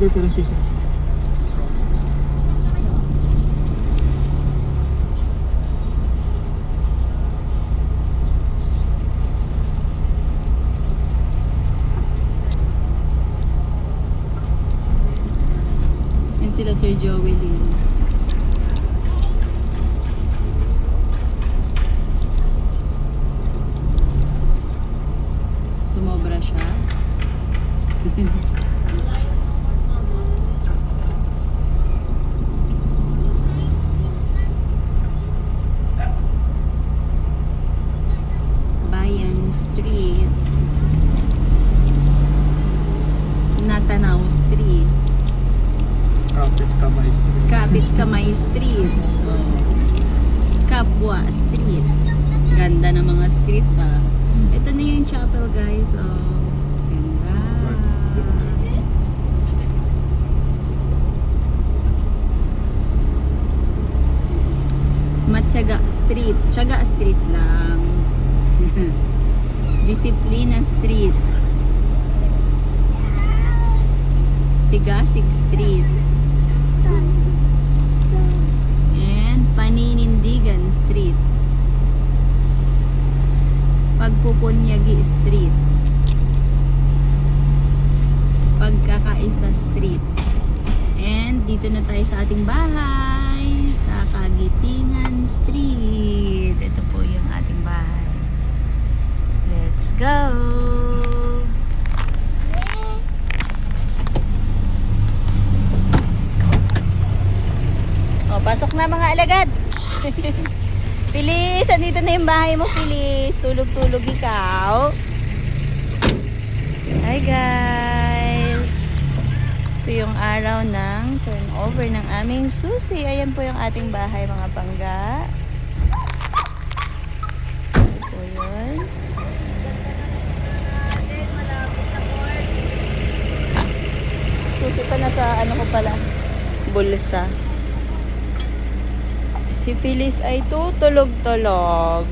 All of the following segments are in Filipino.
Libre ko ng sisi. Yan sila Sir Joey Lee. Sumobra siya. Bayan Street, Natanaw Street, Kapit kamay street. Kapit Kamay Street, Kapwa Street. Ganda ng mga street ah. Ito na yung chapel guys. Oh, ganda. Matyaga Street. Tiyaga Street lang. Disiplina Street. Sigasig Street. And Paninindigan Street. Pagpupunyagi Street. Pagkakaisa Street. And dito na tayo sa ating bahay sa Kagitingan Street. Ito po yung ating bahay. Let's go! O, pasok na mga alagad! Pilis! Andito na yung bahay mo, Pilis! Tulog-tulog ikaw! Hi guys! Ito yung araw ng turnover ng aming susi. Ayan po yung ating bahay mga pangga. Ito po yun. Susi pa na sa ano ko pala, bulsa. Si Phyllis ay tutulog-tulog.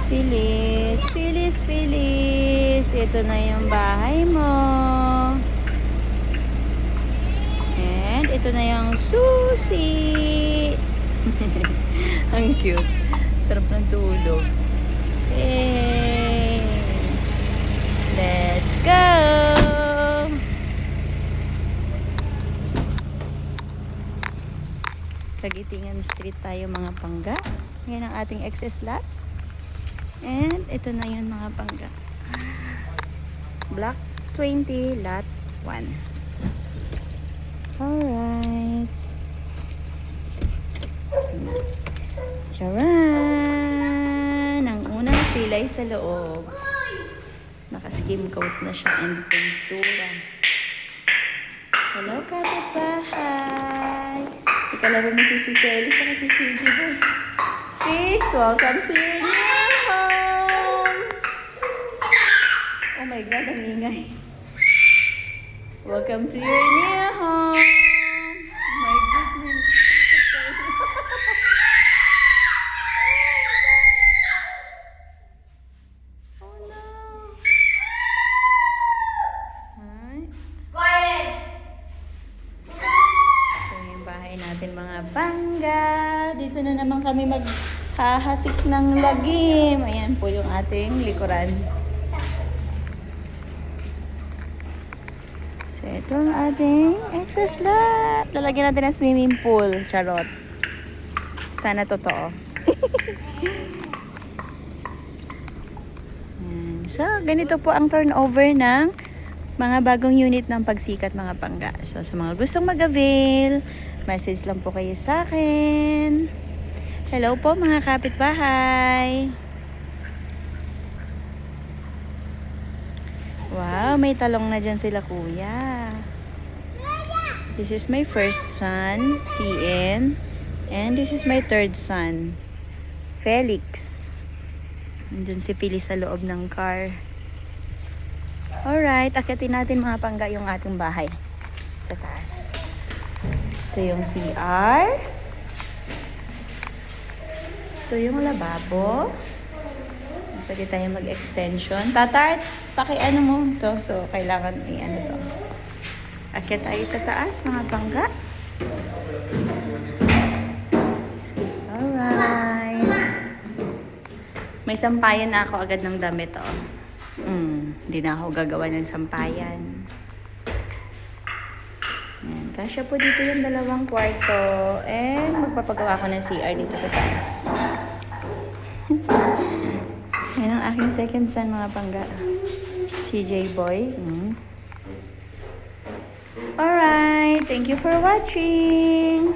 Phyllis, Phyllis, Phyllis. Ito na yung bahay mo. And ito na yung susi. Ang cute. Sarap ng tulog. Hey. Let's go! Kagitingan Street tayo mga pangga. Yan ang ating excess lot. And ito na yun mga pangga. Block 20, lot 1. Alright. Charan! Ang unang silay sa loob. Naka-skim coat na siya and pintura. Hello, kapitbahay! Ikalaro mo si Felix at si CJ Boy. Fix, welcome to your new home! Oh my God, ang ingay. Welcome to your new home! Oh my goodness. Oh no. Hi. Ito yung bahay natin mga pangga. Dito na naman kami maghahasik ng lagim. Ayan po yung ating likuran. So, ito ang ating excess lot. Lalagyan natin ng swimming pool. Charot. Sana totoo. Ayan. So, ganito po ang turnover ng mga bagong unit ng Pagsikat mga pangga. So, sa mga gustong mag-avail, message lang po kayo sa akin. Hello po mga kapitbahay. Wow, may talong na dyan sila kuya. This is my first son, CN. And this is my third son, Felix. Nandun si Phyllis sa loob ng car. Alright, akitin natin mga pangga yung ating bahay sa taas. Ito yung CR. Ito yung lababo. Pwede tayo mag-extension. Tatart, paki-ano mo ito. So, kailangan i-ano to. Akyat tayo sa taas, mga bangga. Alright. May sampayan na ako agad ng damit, oh. Hindi na ako gagawa ng sampayan. Ayan. Kasya po dito yung 2 kwarto. And magpapagawa ko ng CR dito sa taas. Yan ang aking second son, mga bangga. CJ Boy. Alright. Thank you for watching.